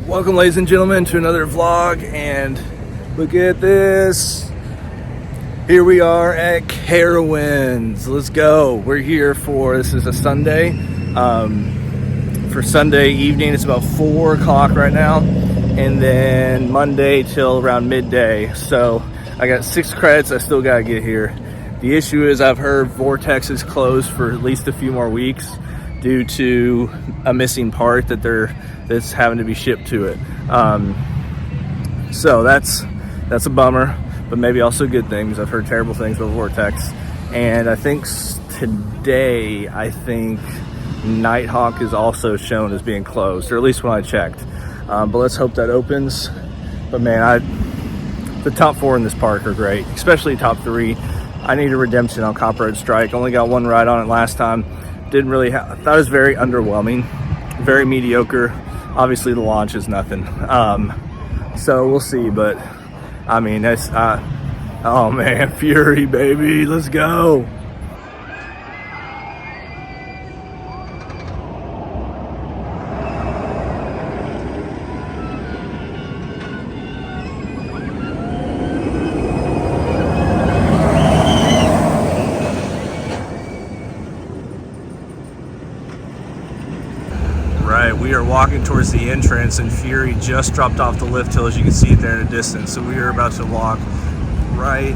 Welcome, ladies and gentlemen, to another vlog, and look at this. Here we are at Carowinds. Let's go. We're here for, this is a Sunday. For Sunday evening, it's about 4 o'clock right now, and then Monday till around midday. So I got 6 credits I still gotta get here. The issue is I've heard Vortex is closed for at least a few more weeks due to a missing part that's having to be shipped to it. So that's a bummer, but maybe also good things. I've heard terrible things about Vortex, and I think today, Nighthawk is also shown as being closed, or at least when I checked. But let's hope that opens. But man, the top 4 in this park are great, especially top 3. I need a redemption on Copperhead Strike. Only got 1 ride on it last time. Didn't really I thought it was very underwhelming, very mediocre. Obviously the launch is nothing. So we'll see, but I mean, that's, oh man, Fury, baby, let's go. We are walking towards the entrance, and Fury just dropped off the lift hill, as you can see it there in the distance. So we are about to walk right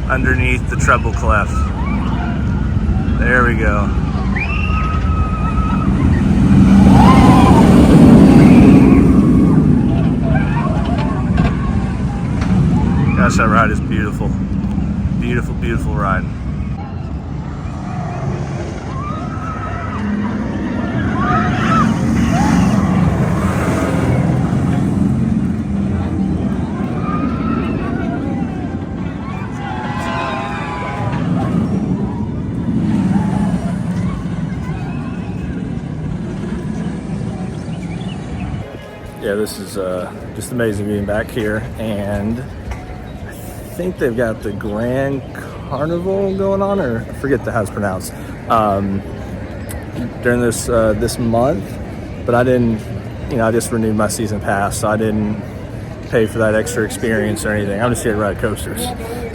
underneath the treble clef. There we go. Gosh, that ride is beautiful. Beautiful, beautiful ride. Yeah, this is just amazing being back here, and I think they've got the Grand Carnival going on, or I forget how it's pronounced, during this month. But I didn't, I just renewed my season pass, so I didn't pay for that extra experience or anything. I'm just here to ride coasters.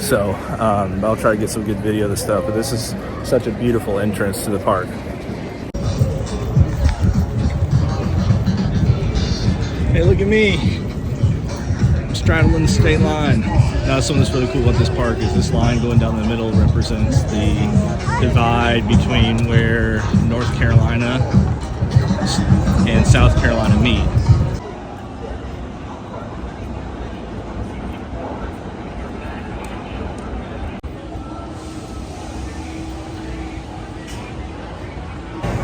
So I'll try to get some good video of this stuff, but this is such a beautiful entrance to the park. Hey, look at me, straddling the state line. Now, something that's really cool about this park is this line going down the middle represents the divide between where North Carolina and South Carolina meet.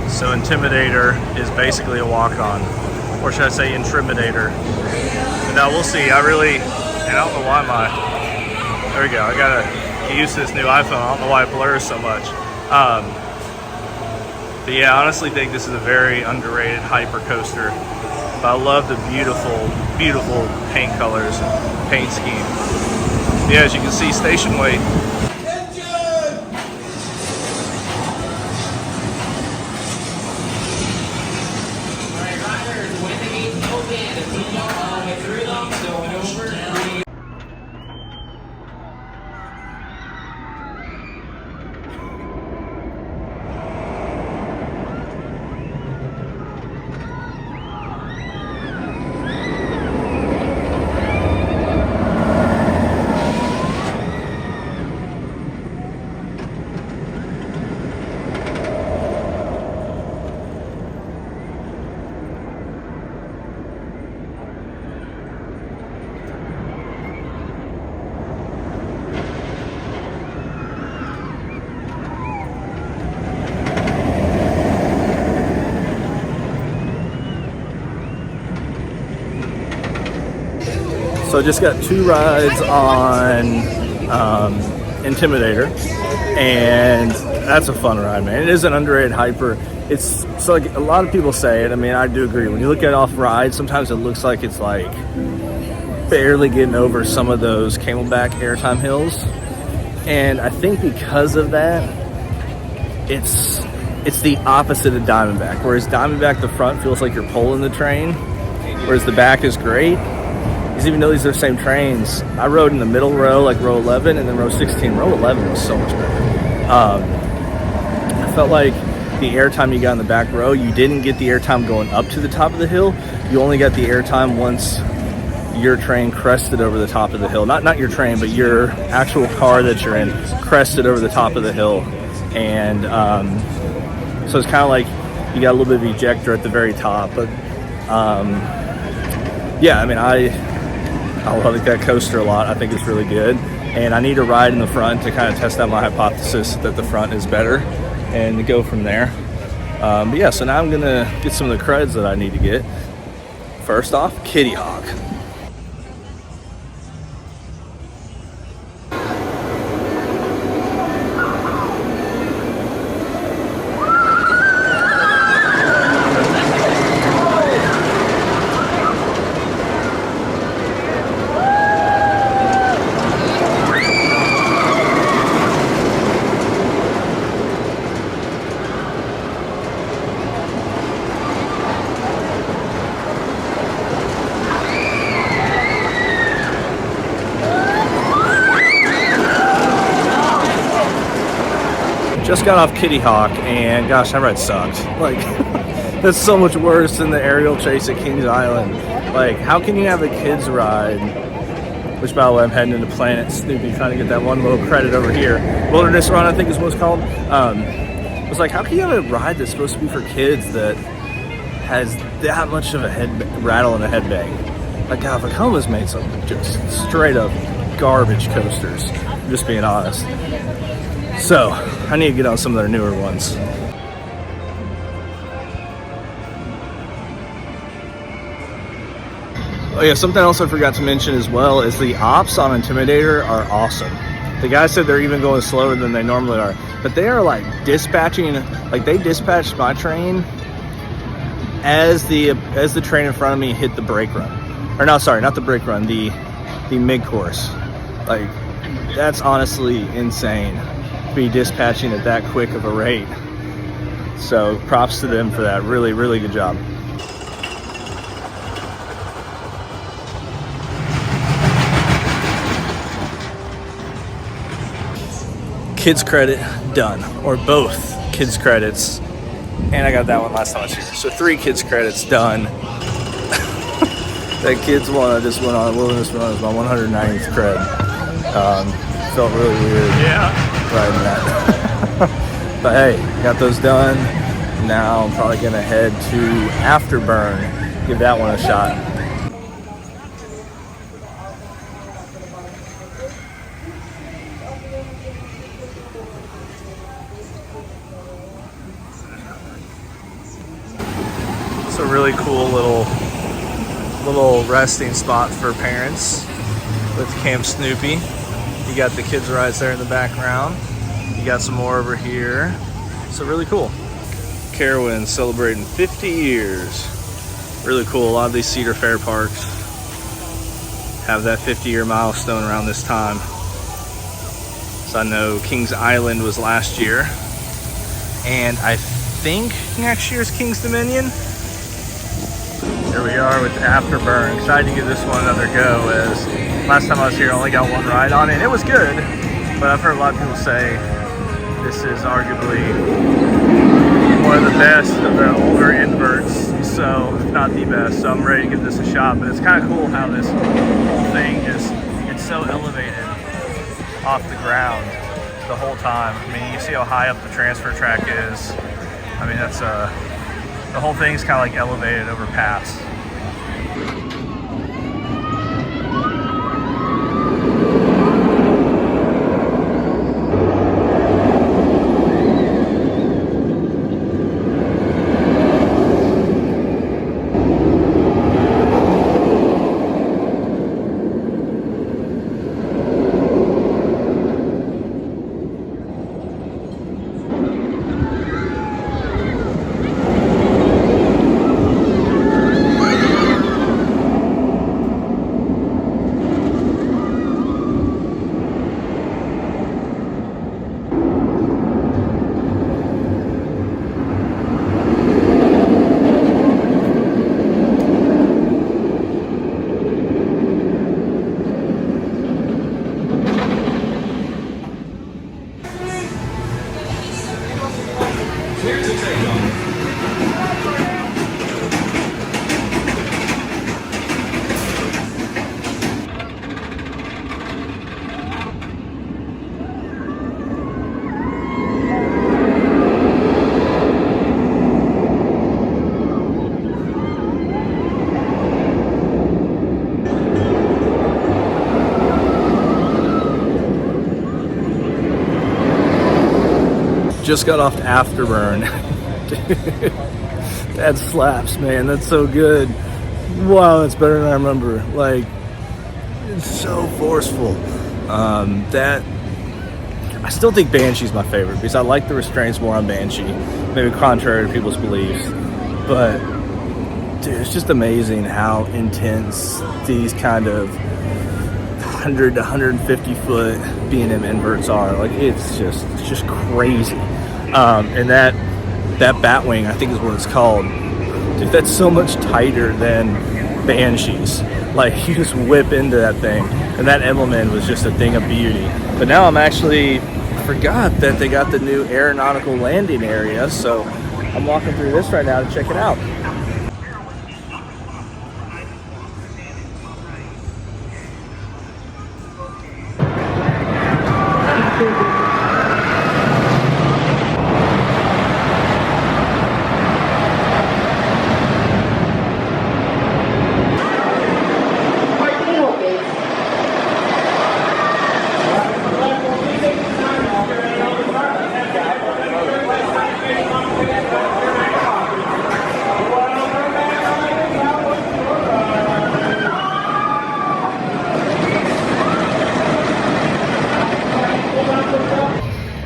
So Intimidator is basically a walk-on. Or should I say Intimidator? But now we'll see. I don't know why there we go. I gotta get used to this new iPhone. I don't know why it blurs so much. But yeah, I honestly think this is a very underrated hyper coaster. But I love the beautiful, beautiful paint colors and paint scheme. Yeah, as you can see, station weight. So I just got 2 rides on Intimidator, and that's a fun ride, man. It is an underrated hyper. It's so like a lot of people say it. I mean, I do agree. When you look at it off ride, sometimes it looks like it's like barely getting over some of those Camelback airtime hills. And I think because of that, it's it's the opposite of Diamondback. Whereas Diamondback, the front feels like you're pulling the train, whereas the back is great. Because even though these are the same trains, I rode in the middle row, like row 11, and then row 16. Row 11 was so much better. I felt like the airtime you got in the back row, you didn't get the airtime going up to the top of the hill. You only got the airtime once your train crested over the top of the hill. Not your train, but your actual car that you're in crested over the top of the hill. And so it's kind of like you got a little bit of ejector at the very top. But yeah, I mean, I like that coaster a lot. I think it's really good. And I need to ride in the front to kind of test out my hypothesis that the front is better and go from there. But yeah, so now I'm going to get some of the creds that I need to get. First off, Kitty Hawk. Just got off Kitty Hawk, and gosh, that ride sucked. Like, that's so much worse than the aerial chase at Kings Island. Like, how can you have a kids ride? Which, by the way, I'm heading into Planet Snoopy, trying to get that one little credit over here. Wilderness Run, I think is what it's called. It's like, how can you have a ride that's supposed to be for kids that has that much of a head rattle and a head bang? Like, God, Vekoma's made some just straight up garbage coasters. I'm just being honest. So, I need to get on some of their newer ones. Oh yeah, something else I forgot to mention as well is the ops on Intimidator are awesome. The guy said they're even going slower than they normally are. But they are like dispatching, like they dispatched my train as the train in front of me hit the brake run. Or no, sorry, not the brake run, the mid-course. Like, that's honestly insane. Be dispatching at that quick of a rate. So props to them for that. Really, really good job. Kids credit done, or both kids credits, and I got that one last time I was here. So 3 kids credits done. That kids one I just went on Wilderness Run was my 190th cred. Felt really weird. Yeah. Riding that. But hey, got those done. Now I'm probably gonna head to Afterburn, give that one a shot. It's a really cool little resting spot for parents with Camp Snoopy. You got the kids' rides there in the background. You got some more over here. So really cool. Carowinds celebrating 50 years. Really cool. A lot of these Cedar Fair parks have that 50-year milestone around this time. So I know Kings Island was last year. And I think next year's Kings Dominion. Here we are with Afterburn. Excited to give this one another go, as last time I was here I only got one ride on it, and it was good, but I've heard a lot of people say this is arguably one of the best of the older inverts, so if not the best. So I'm ready to give this a shot. But it's kind of cool how this whole thing just gets so elevated off the ground the whole time. I mean, you see how high up the transfer track is. I mean, that's the whole thing's kind of like elevated over paths. just got off Afterburn. That slaps, man. That's so good. Wow, that's better than I remember. Like, it's so forceful. That I still think Banshee's my favorite because I like the restraints more on Banshee, maybe contrary to people's beliefs. But dude, it's just amazing how intense these kind of 100 to 150 foot B&M inverts are. Like, it's just crazy. And that Batwing, I think is what it's called. Dude, that's so much tighter than Banshees. Like, you just whip into that thing. And that Embleman was just a thing of beauty. But now I'm actually forgot that they got the new aeronautical landing area. So I'm walking through this right now to check it out.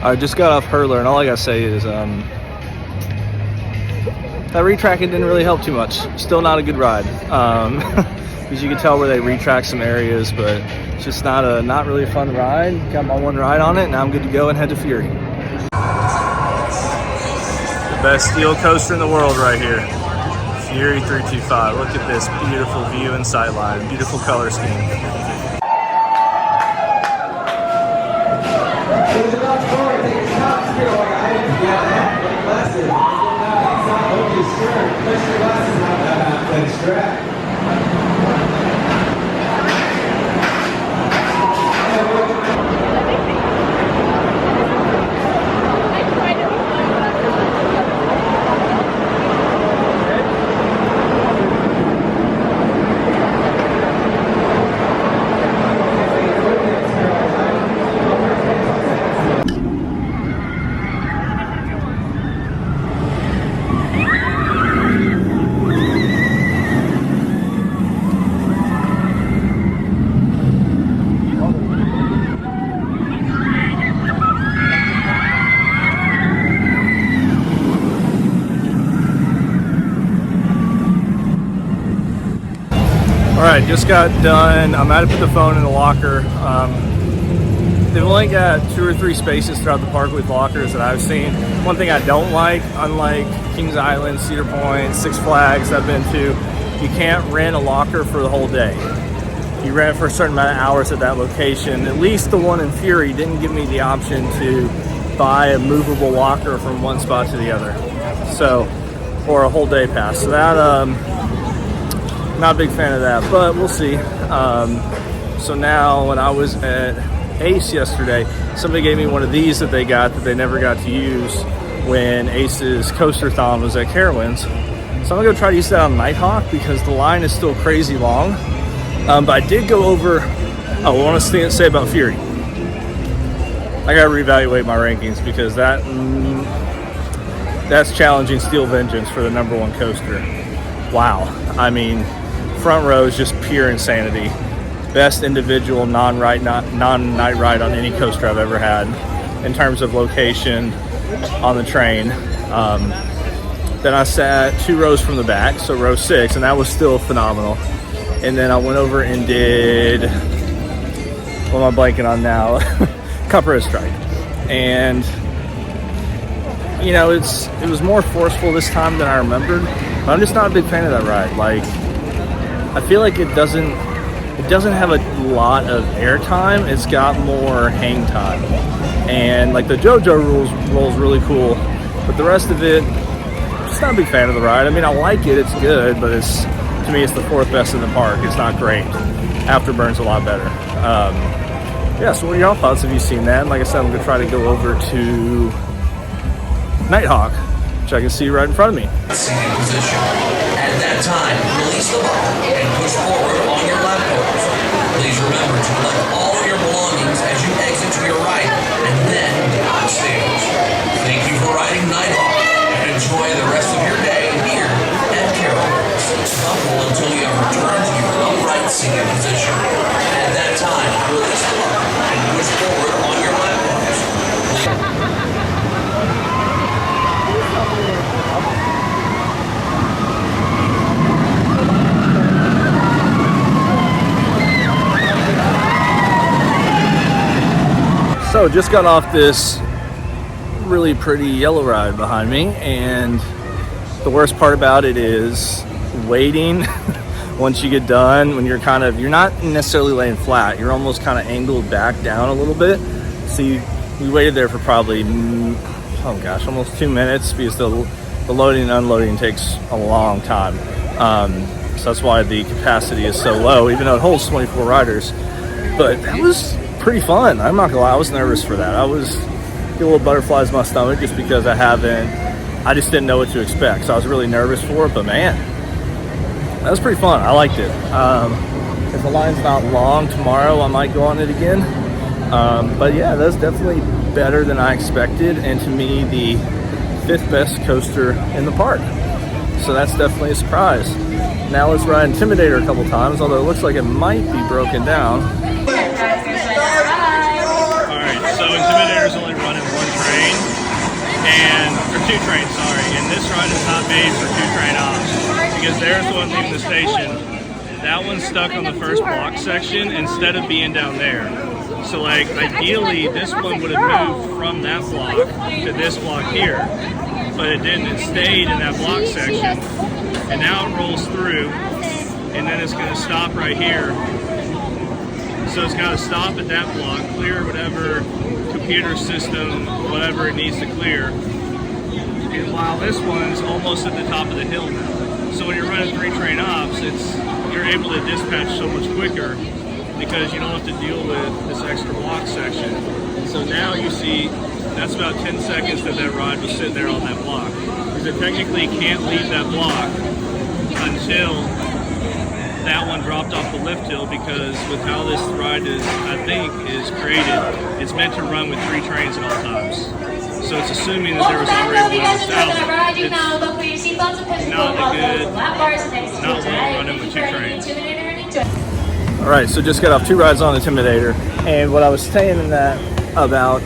I just got off Hurler, and all I gotta say is that retracking didn't really help too much. Still not a good ride, because you can tell where they retrack some areas, but it's just not really a fun ride. Got my one ride on it, and now I'm good to go and head to Fury. The best steel coaster in the world right here, Fury 325. Look at this beautiful view and sightline, beautiful color scheme. Alright, just got done. I'm about to put the phone in the locker. They've only got 2 or 3 spaces throughout the park with lockers that I've seen. One thing I don't like, unlike Kings Island, Cedar Point, Six Flags I've been to, you can't rent a locker for the whole day. You rent it for a certain amount of hours at that location. At least the one in Fury didn't give me the option to buy a movable locker from one spot to the other. So, or a whole day pass. So that, not a big fan of that, but we'll see. So now when I was at Ace yesterday, somebody gave me one of these that they got that they never got to use when Ace's Coaster-thon was at Carowinds. So I'm gonna go try to use that on Nighthawk because the line is still crazy long. But I did go over, I want to say about Fury. I gotta reevaluate my rankings because that's challenging Steel Vengeance for the #1 coaster. Wow, I mean, front row is just pure insanity. Best individual non-night ride on any coaster I've ever had in terms of location on the train. Then I sat 2 rows from the back, so row 6, and that was still phenomenal. And then I went over and did, what am I blanking on now? Copperhead Strike. And you know, it was more forceful this time than I remembered. But I'm just not a big fan of that ride. Like, I feel like it doesn't have a lot of airtime. It's got more hang time. And like the JoJo rolls really cool, but the rest of it, I'm just not a big fan of the ride. I mean, I like it, it's good, but to me it's the 4th best in the park. It's not great. Afterburn's a lot better. Yeah, so what are y'all thoughts? Have you seen that? And like I said, I'm gonna try to go over to Nighthawk, which I can see right in front of me. Seating position. At that time, release the bar and push forward on your left foot. Please remember to collect all of your belongings as you exit to your right and then downstairs. Thank you for So just got off this really pretty yellow ride behind me, and the worst part about it is waiting. Once you get done, when you're not necessarily laying flat, you're almost kind of angled back down a little bit. So we waited there for probably, almost 2 minutes, because the loading and unloading takes a long time. So that's why the capacity is so low, even though it holds 24 riders. But that was pretty fun. I'm not gonna lie, I was nervous for that. I was get a little butterflies in my stomach just because I just didn't know what to expect. So I was really nervous for it, but man, that was pretty fun. I liked it. If the line's not long tomorrow, I might go on it again. But yeah, that's definitely better than I expected, and to me, the 5th best coaster in the park. So that's definitely a surprise. Now let's ride Intimidator a couple times, although it looks like it might be broken down. Alright, so Intimidator's only running 1 train, or 2 trains, sorry, and this ride is not made for 2 train ops, because there's one leaving the station. That one's stuck on the first block section instead of being down there. So like, ideally, this one would have moved from that block to this block here, but it didn't. It stayed in that block section, and now it rolls through, and then it's going to stop right here. So it's got to stop at that block, clear whatever computer system, whatever it needs to clear. And while this one's almost at the top of the hill now. So when you're running 3 train ops, you're able to dispatch so much quicker, because you don't have to deal with this extra block section. So now you see that's about 10 seconds that ride was sitting there on that block. Because it technically can't leave that block until that one dropped off the lift hill, because with how this ride is created, it's meant to run with 3 trains at all times. So it's assuming that there was already one south. It's not well running with 2 trains. All right, so just got off 2 rides on Intimidator, and what I was saying in that about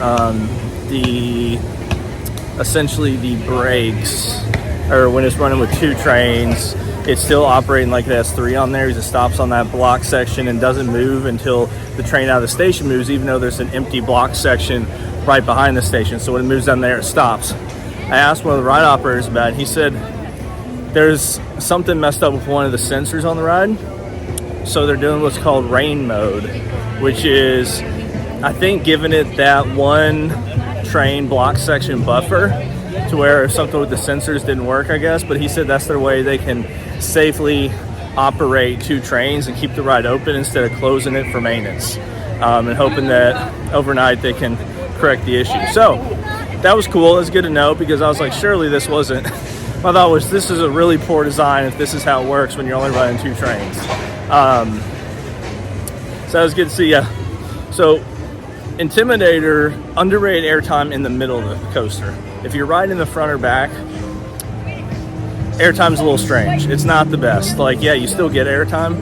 essentially the brakes, or when it's running with 2 trains, it's still operating like it has 3 on there. It stops on that block section and doesn't move until the train out of the station moves, even though there's an empty block section right behind the station. So when it moves down there, it stops. I asked one of the ride operators about it. He said there's something messed up with one of the sensors on the ride. So they're doing what's called rain mode, which is, I think, giving it that 1 train block section buffer to where something with the sensors didn't work, I guess. But he said that's their way they can safely operate 2 trains and keep the ride open instead of closing it for maintenance, and hoping that overnight they can correct the issue. So that was cool. It was good to know, because I was like, surely this wasn't. My thought was, this is a really poor design if this is how it works when you're only running 2 trains. So that was good to see. Yeah. So Intimidator, underrated airtime in the middle of the coaster. If you're riding in the front or back, airtime's a little strange. It's not the best. Like, yeah, you still get airtime,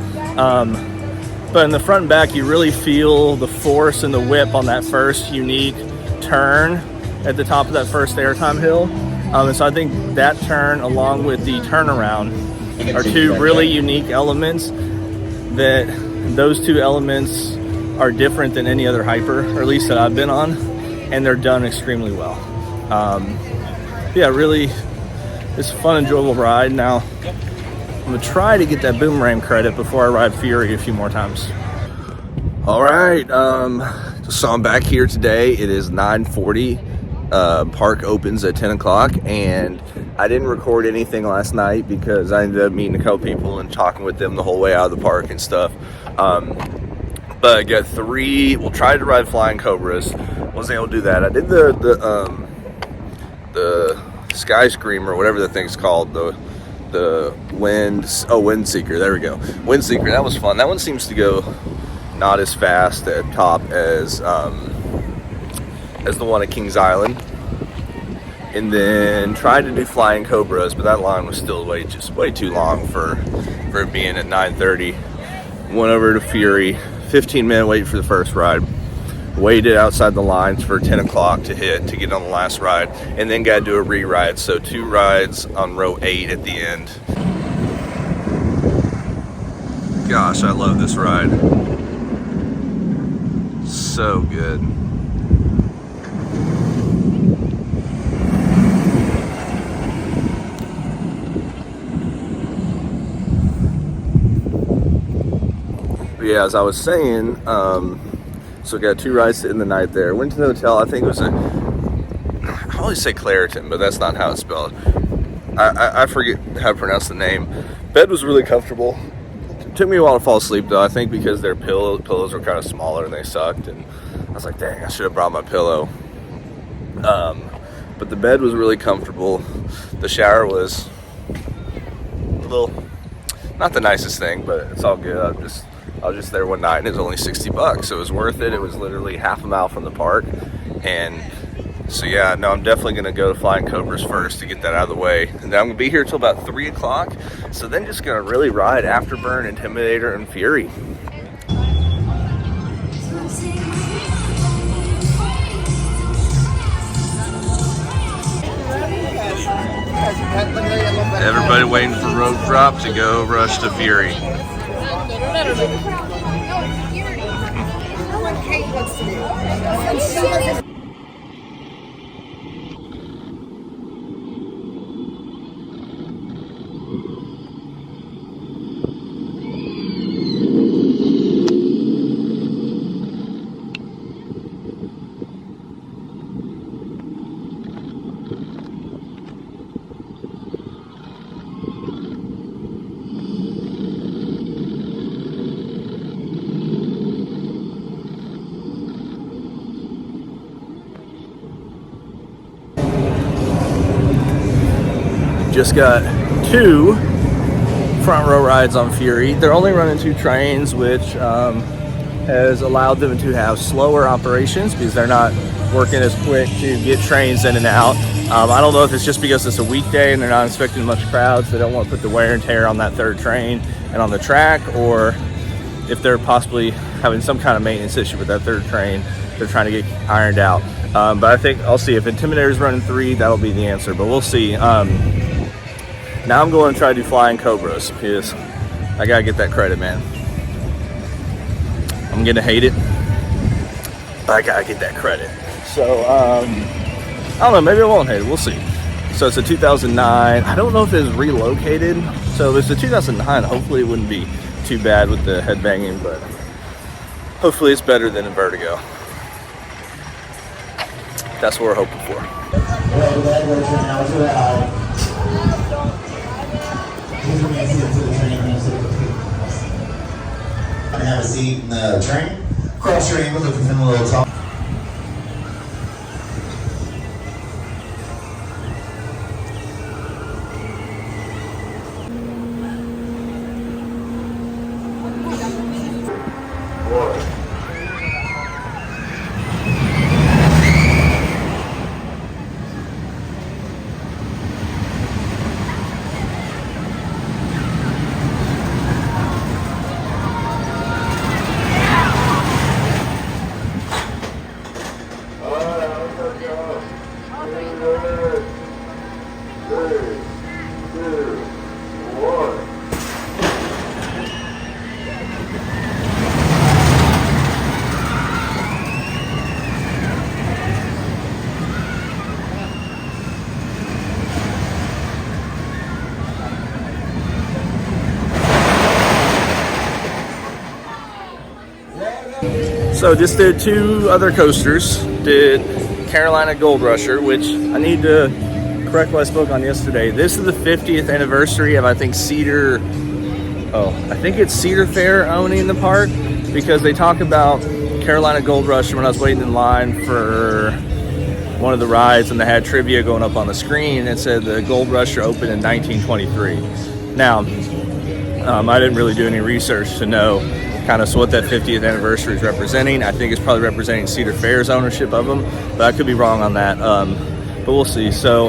but in the front and back, you really feel the force and the whip on that first unique turn at the top of that first airtime hill. And so I think that turn, along with the turnaround, are 2 really unique elements. That those 2 elements are different than any other hyper, or at least that I've been on, and they're done extremely well. Yeah, really, it's a fun, enjoyable ride. Now, I'm gonna try to get that boomerang credit before I ride Fury a few more times. All right, so I'm back here today. It is 9:40. Park opens at 10 o'clock, and I didn't record anything last night because I ended up meeting a couple people and talking with them the whole way out of the park and stuff. But I got 3. We'll try to ride Flying Cobras. Wasn't able to do that. I did the Sky Screamer, whatever the thing's called, the Wind Seeker. There we go, Wind Seeker. That was fun. That one seems to go not as fast at top as the one at Kings Island. And then tried to do Flying Cobras, but that line was still way too long for it being at 9:30. Went over to Fury, 15-minute wait for the first ride. Waited outside the lines for 10 o'clock to get on the last ride, and then got to do a re-ride. So 2 rides on row 8 at the end. Gosh, I love this ride. So good. yeah, as I was saying, so got 2 rides to end the night there. Went to the hotel. I think it was I always say Clariton, but that's not how it's spelled. I forget how to pronounce the name. Bed was really comfortable. It took me a while to fall asleep though, I think because their pillows were kind of smaller and they sucked, and I was like, dang, I should have brought my pillow. But the bed was really comfortable. The shower was a little, not the nicest thing, but it's all good. I was just there one night and it was only $60, so it was worth it. It was literally half a mile from the park. And so yeah, no, I'm definitely gonna go to Flying Cobras first to get that out of the way. And then I'm gonna be here till about 3 o'clock. So then just gonna really ride Afterburn, Intimidator, and Fury. Everybody waiting for rope drop to go rush to Fury. Just got 2 front row rides on Fury. They're only running 2 trains, which has allowed them to have slower operations because they're not working as quick to get trains in and out. I don't know if it's just because it's a weekday and they're not expecting much crowds, so they don't want to put the wear and tear on that 3rd train and on the track, or if they're possibly having some kind of maintenance issue with that 3rd train they're trying to get ironed out. But I think I'll see if Intimidator's running 3, that'll be the answer, but we'll see. Now I'm going to try to do Flying Cobras because I gotta get that credit, man. I'm gonna hate it, but I gotta get that credit. So I don't know, maybe I won't hate it, we'll see. So it's a 2009. I don't know if it's relocated. So if it's a 2009, hopefully it wouldn't be too bad with the headbanging, but hopefully it's better than a Vertigo. That's what we're hoping for. Have a seat in the train. Cross your ankles, look in a little tall. So just did 2 other coasters. Did Carolina Gold Rusher, which I need to correct what I spoke on yesterday. This is the 50th anniversary of, I think, Cedar Fair owning the park, because they talk about Carolina Gold Rusher when I was waiting in line for one of the rides, and they had trivia going up on the screen. It said the Gold Rusher opened in 1923. Now, I didn't really do any research to know kind of what that 50th anniversary is representing. I think it's probably representing Cedar Fair's ownership of them, but I could be wrong on that. But we'll see. So,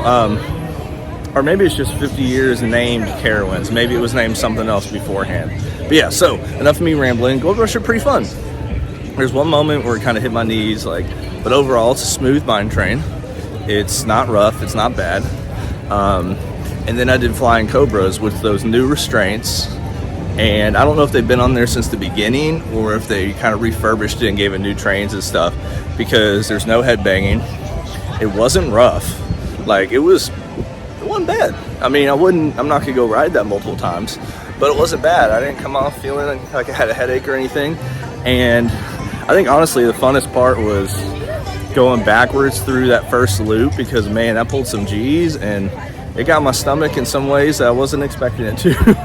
or maybe it's just 50 years named Carowinds. Maybe it was named something else beforehand. But yeah, so enough of me rambling. Gold Rush are pretty fun. There's one moment where it kind of hit my knees, but overall it's a smooth mine train. It's not rough, it's not bad. And then I did Flying Cobras with those new restraints. And I don't know if they've been on there since the beginning or if they kind of refurbished it and gave it new trains and stuff, because there's no headbanging. It wasn't rough. It wasn't wasn't bad. I mean, I'm not gonna go ride that multiple times, but it wasn't bad. I didn't come off feeling like I had a headache or anything. And I think honestly the funnest part was going backwards through that first loop, because man, that pulled some G's and it got my stomach in some ways that I wasn't expecting it to.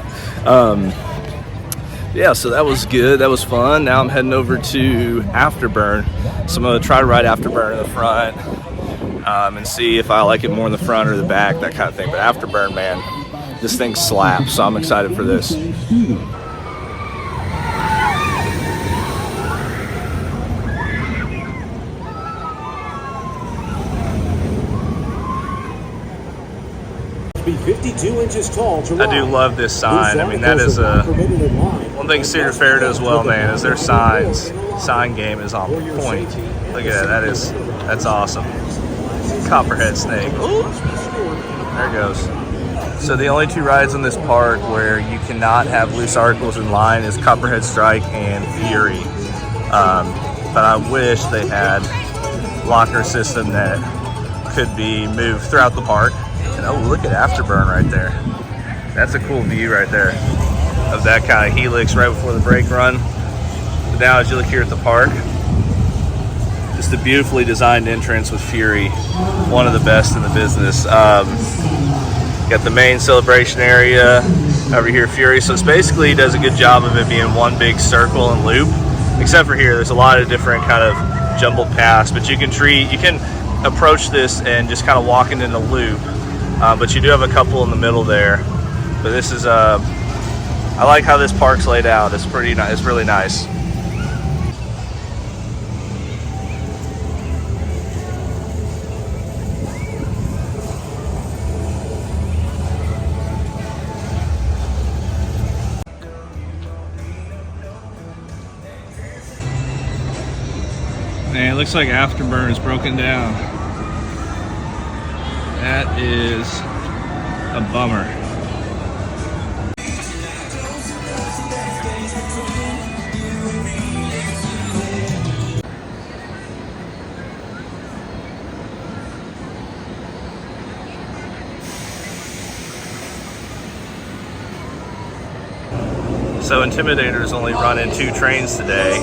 Yeah, so that was good. That was fun. Now I'm heading over to Afterburn. So I'm going to try to ride Afterburn in the front and see if I like it more in the front or the back, that kind of thing. But Afterburn, man, this thing slaps, so I'm excited for this. Be 52 inches tall to I do love this sign. I mean, that is one thing Cedar Fair does well, man, is their signs. Sign game is on point. Look at that. That's awesome. Copperhead snake. Ooh. There it goes. So the only two rides in this park where you cannot have loose articles in line is Copperhead Strike and Fury. But I wish they had locker system that could be moved throughout the park. And oh, look at Afterburn right there. That's a cool view right there of that kind of helix right before the brake run. But now as you look here at the park, just a beautifully designed entrance with Fury, one of the best in the business. Got the main celebration area over here, Fury. So it's basically does a good job of it being one big circle and loop, except for here. There's a lot of different kind of jumbled paths, but you can approach this and just kind of walk it in a loop. But you do have a couple in the middle there. But this is I like how this park's laid out. It's pretty nice. It's really nice. Man, it looks like Afterburn is broken down. That is a bummer. So Intimidator's only running 2 trains today.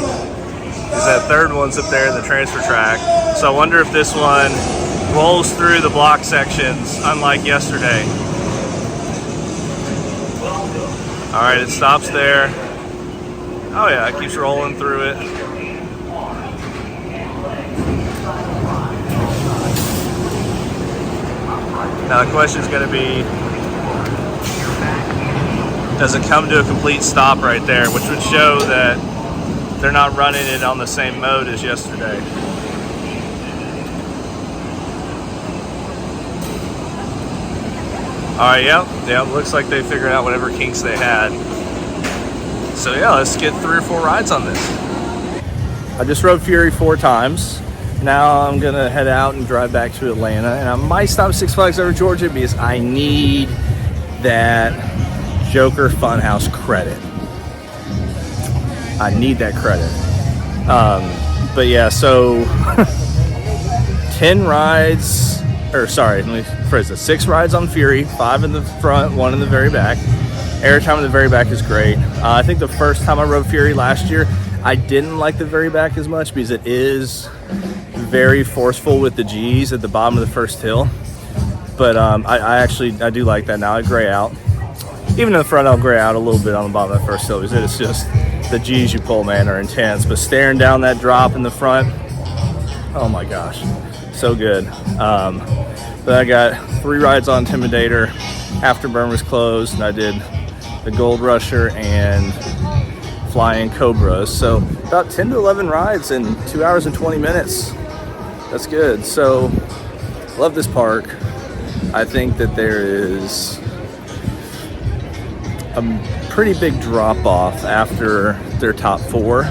Because that third one's up there in the transfer track. So I wonder if this one rolls through the block sections, unlike yesterday. All right, it stops there. Oh yeah, it keeps rolling through it. Now the question is going to be, does it come to a complete stop right there, which would show that they're not running it on the same mode as yesterday. Alright, yeah, looks like they figured out whatever kinks they had. So yeah, let's get 3 or 4 rides on this. I just rode Fury 4 times. Now I'm gonna head out and drive back to Atlanta, and I might stop at Six Flags Over Georgia because I need that Joker Funhouse credit. I need that credit. But yeah, so 10 rides, or sorry, let me phrase it. 6 rides on Fury, 5 in the front, 1 in the very back. Airtime in the very back is great. I think the first time I rode Fury last year, I didn't like the very back as much because it is very forceful with the G's at the bottom of the first hill. But I do like that now. I gray out. Even in the front, I'll gray out a little bit on the bottom of that first hill because it's just the G's you pull, man, are intense. But staring down that drop in the front, oh my gosh, so good. But I got 3 rides on Intimidator. Afterburn was closed, and I did the Gold Rusher and Flying Cobras. So about 10 to 11 rides in 2 hours and 20 minutes. That's good. So love this park. I think that there is a pretty big drop off after their top 4.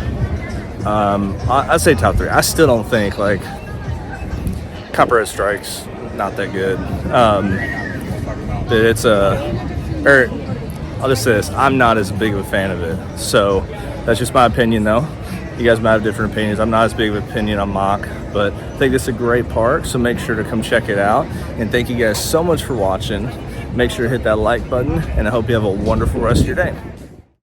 I'd say top 3. I still don't think like Copperhead Strike's not that good. But it's I'll just say this, I'm not as big of a fan of it. So that's just my opinion though. You guys might have different opinions. I'm not as big of an opinion on Mock, but I think it's a great park, so make sure to come check it out. And thank you guys so much for watching. Make sure to hit that like button, and I hope you have a wonderful rest of your day.